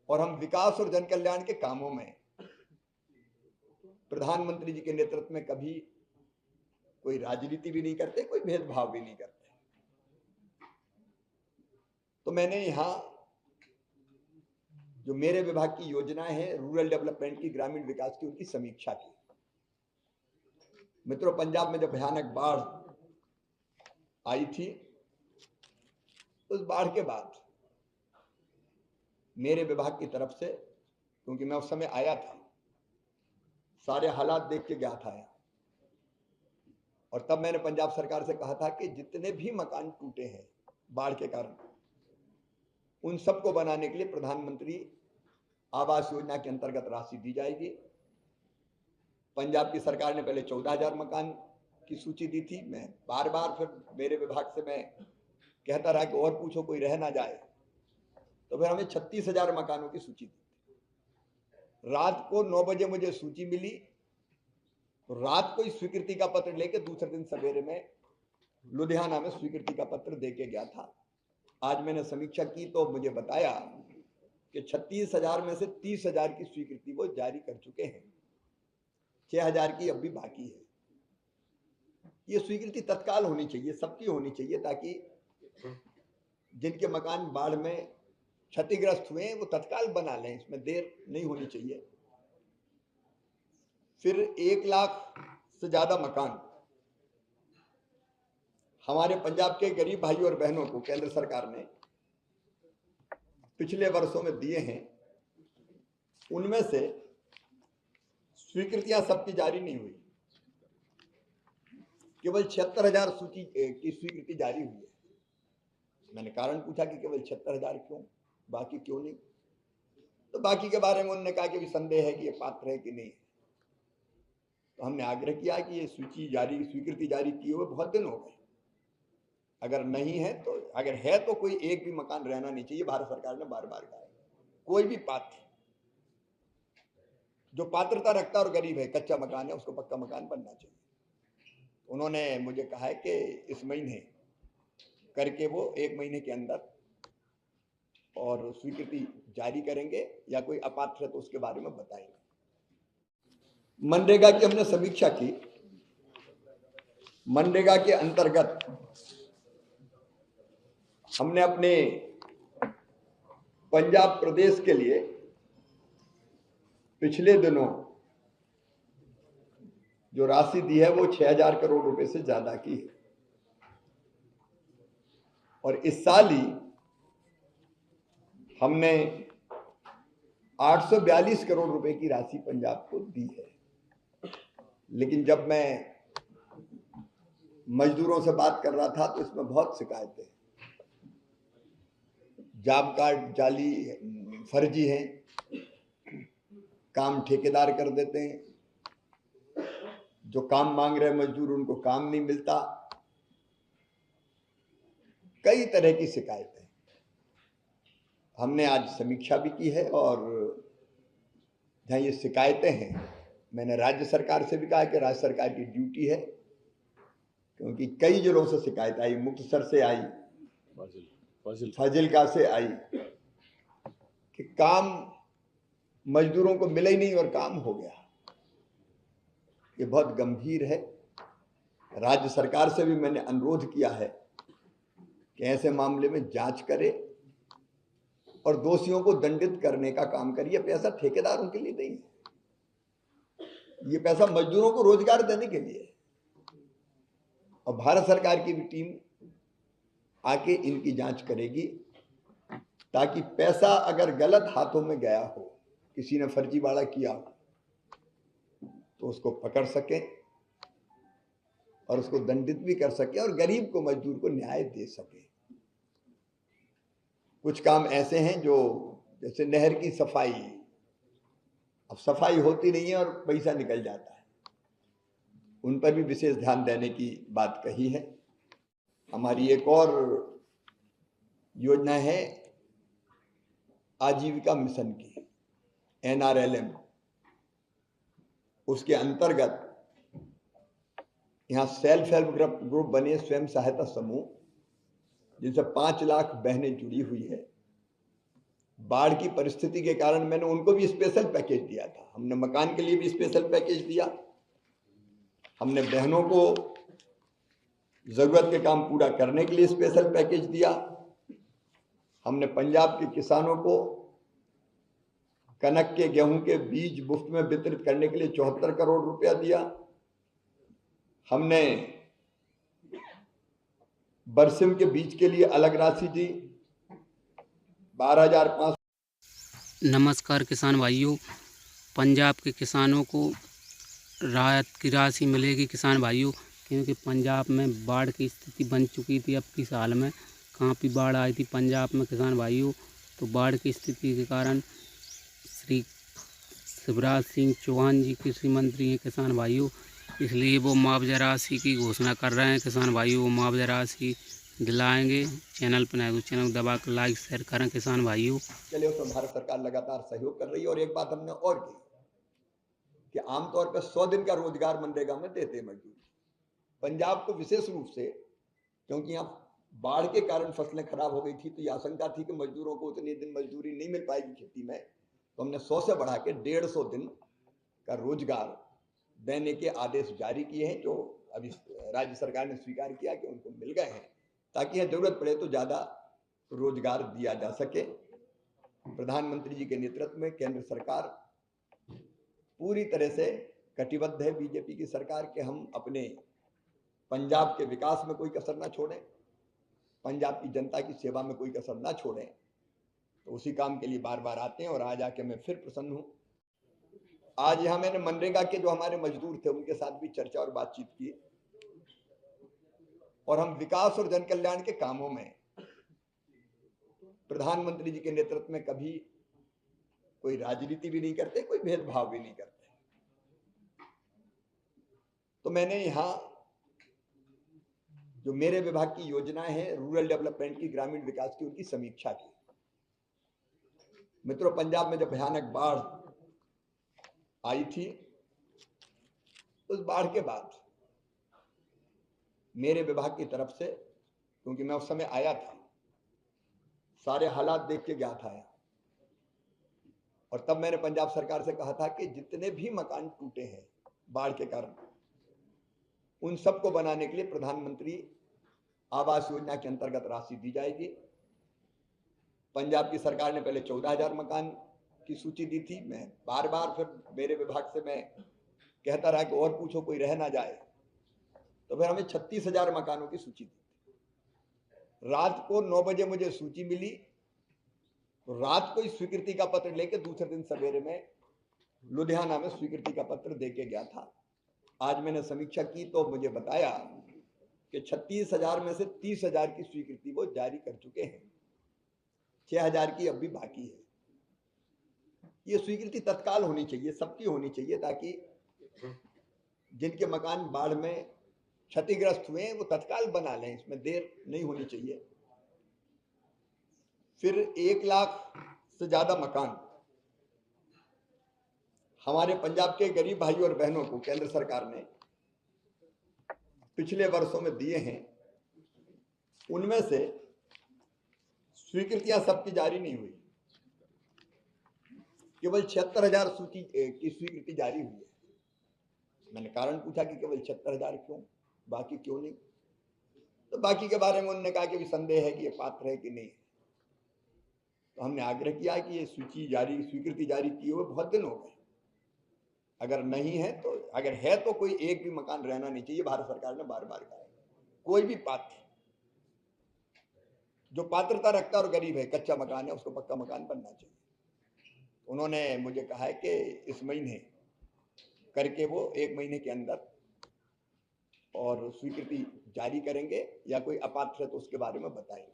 और हम विकास और जन कल्याण के कामों में प्रधानमंत्री जी के नेतृत्व में कभी कोई राजनीति भी नहीं करते, कोई भेदभाव भी नहीं करते। तो मैंने यहां जो मेरे विभाग की योजनाएं हैं रूरल डेवलपमेंट की, ग्रामीण विकास की, उनकी समीक्षा की। मित्रों, पंजाब में जब भयानक बाढ़ आई थी, उस बाढ़ के बाद मेरे विभाग की तरफ से, क्योंकि मैं उस समय आया था, सारे हालात देख के गया था यहाँ, और तब मैंने पंजाब सरकार से कहा था कि जितने भी मकान टूटे हैं बाढ़ के कारण, उन सबको बनाने के लिए प्रधानमंत्री आवास योजना के अंतर्गत राशि दी जाएगी। पंजाब की सरकार ने पहले 14,000 मकान की सूची दी थी। मैं बार बार फिर मेरे विभाग से मैं कहता रहा कि और पूछो, कोई रह ना जाए। तो फिर हमें 36,000 मकानों की सूची दी। रात को 9 बजे मुझे सूची मिली, तो रात को इस स्वीकृति का पत्र लेके दूसरे दिन सवेरे में लुधियाना में स्वीकृति का पत्र देके गया था। आज मैंने समीक्षा की तो मुझे बताया कि 36,000 में से 30,000 की स्वीकृति वो जारी कर चुके हैं, 6,000 की अब भी बाकी है। ये स्वीकृति तत्काल होनी चाहिए, सबकी होनी चाहिए, ताकि जिनके मकान बाढ़ में क्षतिग्रस्त हुए हैं वो तत्काल बना लें, इसमें देर नहीं होनी चाहिए। फिर 1 लाख से ज्यादा मकान हमारे पंजाब के गरीब भाइयों और बहनों को केंद्र सरकार ने पिछले वर्षों में दिए हैं। उनमें से स्वीकृतियां सबकी जारी नहीं हुई, केवल 76,000 सूची की स्वीकृति जारी हुई है। मैंने कारण पूछा कि केवल 76,000 क्यों, बाकी क्यों नहीं? तो बाकी के बारे में उन्होंने कहा कि भी संदेह है कि ये पात्र है कि नहीं। तो हमने आग्रह किया कि ये स्वीकृति जारी किए हुए बहुत दिन हो गए, अगर नहीं है तो, अगर है तो कोई एक भी मकान रहना नहीं चाहिए। भारत सरकार ने बार बार कहा है, कोई भी पात्र जो पात्रता रखता और गरीब है, कच्चा मकान है, उसको पक्का मकान बनना चाहिए। उन्होंने मुझे कहा है कि इस महीने करके वो 1 महीने के अंदर और स्वीकृति जारी करेंगे, या कोई अपात्र है तो उसके बारे में बताएंगे। मनरेगा की हमने समीक्षा की। मनरेगा के अंतर्गत हमने अपने पंजाब प्रदेश के लिए पिछले दिनों जो राशि दी है वो 6,000 करोड़ रुपए से ज्यादा की है, और इस साल ही हमने 842 करोड़ रुपए की राशि पंजाब को दी है। लेकिन जब मैं मजदूरों से बात कर रहा था तो इसमें बहुत शिकायतें, जॉब कार्ड जाली, फर्जी हैं, काम ठेकेदार कर देते हैं, जो काम मांग रहे मजदूर उनको काम नहीं मिलता, कई तरह की शिकायतें। हमने आज समीक्षा भी की है, और जहां ये शिकायतें हैं, मैंने राज्य सरकार से भी कहा कि राज्य सरकार की ड्यूटी है, क्योंकि कई जिलों से शिकायत आई, मुक्तसर से आई, फाजिलका से आई, कि काम मजदूरों को मिले ही नहीं और काम हो गया। ये बहुत गंभीर है। राज्य सरकार से भी मैंने अनुरोध किया है कि ऐसे मामले में जांच करे और दोषियों को दंडित करने का काम करिए। पैसा ठेकेदारों के लिए नहीं है, ये पैसा मजदूरों को रोजगार देने के लिए है। और भारत सरकार की भी टीम आके इनकी जांच करेगी, ताकि पैसा अगर गलत हाथों में गया हो, किसी ने फर्जीवाड़ा किया हो, तो उसको पकड़ सके और उसको दंडित भी कर सके, और गरीब को, मजदूर को न्याय दे सके। कुछ काम ऐसे हैं जो, जैसे नहर की सफाई, अब सफाई होती नहीं है और पैसा निकल जाता है, उन पर भी विशेष ध्यान देने की बात कही है। हमारी एक और योजना है आजीविका मिशन की, NRLM, उसके अंतर्गत यहाँ सेल्फ हेल्प ग्रुप बने, स्वयं सहायता समूह, जिनसे 5 लाख बहनें जुड़ी हुई है। बाढ़ की परिस्थिति के कारण मैंने उनको भी स्पेशल पैकेज दिया था। हमने मकान के लिए भी स्पेशल पैकेज दिया, हमने बहनों को जरूरत के काम पूरा करने के लिए स्पेशल पैकेज दिया, हमने पंजाब के किसानों को कनक के गेहूं के बीज मुफ्त में वितरित करने के लिए 74 करोड़ रुपया दिया, हमने बरसिम के बीज के लिए अलग राशि दी 12,500। नमस्कार किसान भाइयों, पंजाब के किसानों को राहत की राशि मिलेगी किसान भाइयों, क्योंकि पंजाब में बाढ़ की स्थिति बन चुकी थी। अब की साल में काफ़ी बाढ़ आई थी पंजाब में किसान भाइयों। तो बाढ़ की स्थिति के कारण श्री शिवराज सिंह चौहान जी कृषि मंत्री हैं किसान भाइयों, इसलिए वो मुआवजा राशि की घोषणा कर रहे हैं किसान भाइयों। वो मुआवजा राशि दिलाएंगे। चैनल पर नए तो चैनल दबा कर लाइक शेयर करें किसान भाइयों। चलिए, उसमें भारत सरकार लगातार सहयोग कर रही है। और एक बात हमने और की कि आमतौर पर 100 दिन का रोजगार मनरेगा में देते हैं मजदूर। पंजाब को विशेष रूप से, क्योंकि यहाँ बाढ़ के कारण फसलें खराब हो गई थी, तो ये आशंका थी कि मजदूरों को उतने दिन मजदूरी नहीं मिल पाएगी खेती में, तो हमने 100 से बढ़ा के 150 दिन का रोजगार देने के आदेश जारी किए हैं, जो अभी राज्य सरकार ने स्वीकार किया कि उनको मिल गए हैं, ताकि यह जरूरत पड़े तो ज्यादा रोजगार दिया जा सके। प्रधानमंत्री जी के नेतृत्व में केंद्र सरकार पूरी तरह से कटिबद्ध है, बीजेपी की सरकार, के हम अपने पंजाब के विकास में कोई कसर ना छोड़ें, पंजाब की जनता की सेवा में कोई कसर ना छोड़ें। तो उसी काम के लिए बार बार आते हैं और आज आके मैं फिर प्रसन्न हूं। आज यहां मैंने मनरेगा के जो हमारे मजदूर थे उनके साथ भी चर्चा और बातचीत की, और हम विकास और जन कल्याण के कामों में प्रधानमंत्री जी के नेतृत्व में कभी कोई राजनीति भी नहीं करते, कोई भेदभाव भी नहीं करते। तो मैंने यहां जो मेरे विभाग की योजनाएं हैं रूरल डेवलपमेंट की, ग्रामीण विकास की, उनकी समीक्षा की। मित्रों, पंजाब में जब भयानक बाढ़ आई थी, उस बाढ़ के बाद मेरे विभाग की तरफ से, क्योंकि मैं उस समय आया था, सारे हालात देख के गया था यहाँ, और तब मैंने पंजाब सरकार से कहा था कि जितने भी मकान टूटे हैं बाढ़ के कारण, उन सबको बनाने के लिए प्रधानमंत्री आवास योजना के अंतर्गत राशि दी जाएगी। पंजाब की सरकार ने पहले 14,000 मकान की सूची दी थी। मैं बार बार फिर मेरे विभाग से मैं कहता रहा कि और पूछो, कोई रह ना जाए, तो फिर हमें 36,000 मकानों की सूची दी। रात को 9 बजे मुझे सूची मिली, तो रात को इस स्वीकृति का पत्र लेके दूसरे दिन सवेरे में लुधियाना में स्वीकृति का पत्र देके गया था। आज मैंने समीक्षा की तो मुझे बताया कि 36,000 में से 30,000 की स्वीकृति वो जारी कर चुके हैं, 6,000 की अब भी बाकी है। ये स्वीकृति तत्काल होनी चाहिए, सबकी होनी चाहिए, ताकि जिनके मकान बाढ़ में क्षतिग्रस्त हुए हैं वो तत्काल बना लें, इसमें देर नहीं होनी चाहिए। फिर 1 लाख से ज्यादा मकान हमारे पंजाब के गरीब भाइयों और बहनों को केंद्र सरकार ने पिछले वर्षों में दिए हैं। उनमें से स्वीकृतियां सबकी जारी नहीं हुई, केवल 76,000 सूची की स्वीकृति जारी हुई है। मैंने कारण पूछा कि केवल 76,000 क्यों, बाकी क्यों नहीं? तो बाकी के बारे में उन्होंने कहा कि भी संदेह है कि ये पात्र है कि नहीं। तो हमने आग्रह किया कि ये स्वीकृति जारी किए हुए बहुत दिन हो गए, अगर नहीं है तो, अगर है तो कोई एक भी मकान रहना नहीं चाहिए। भारत सरकार ने बार बार कहा है, कोई भी पात्र जो पात्रता रखता और गरीब है, कच्चा मकान है, उसको पक्का मकान बनना चाहिए। उन्होंने मुझे कहा है कि इस महीने करके वो 1 महीने के अंदर और स्वीकृति जारी करेंगे, या कोई अपात्र है तो उसके बारे में बताएंगे।